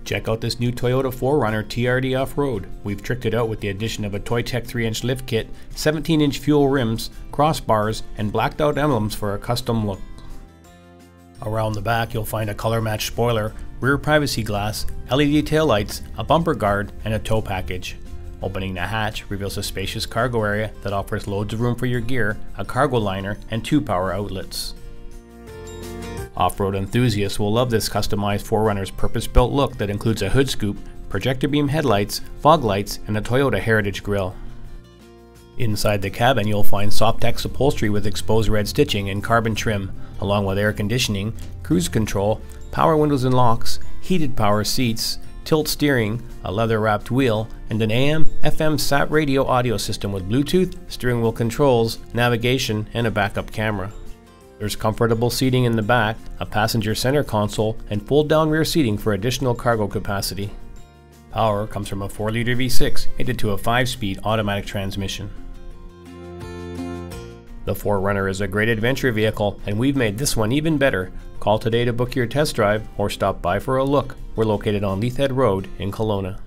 Check out this new Toyota 4Runner TRD Off Road. We've tricked it out with the addition of a TOYTEC 3-inch lift kit, 17-inch fuel rims, crossbars, and blacked out emblems for a custom look. Around the back you'll find a color-matched spoiler, rear privacy glass, LED taillights, a bumper guard, and a tow package. Opening the hatch reveals a spacious cargo area that offers loads of room for your gear, a cargo liner, and 2 power outlets. Off-road enthusiasts will love this customized 4Runner's purpose-built look that includes a hood scoop, projector beam headlights, fog lights, and a Toyota Heritage grille. Inside the cabin you'll find Softex upholstery with exposed red stitching and carbon trim, along with air conditioning, cruise control, power windows and locks, heated power seats, tilt steering, a leather-wrapped wheel, and an AM/FM sat radio audio system with Bluetooth, steering wheel controls, navigation, and a backup camera. There's comfortable seating in the back, a passenger center console, and fold-down rear seating for additional cargo capacity. Power comes from a 4-liter V6 mated to a 5-speed automatic transmission. The 4Runner is a great adventure vehicle, and we've made this one even better. Call today to book your test drive or stop by for a look. We're located on Leithhead Road in Kelowna.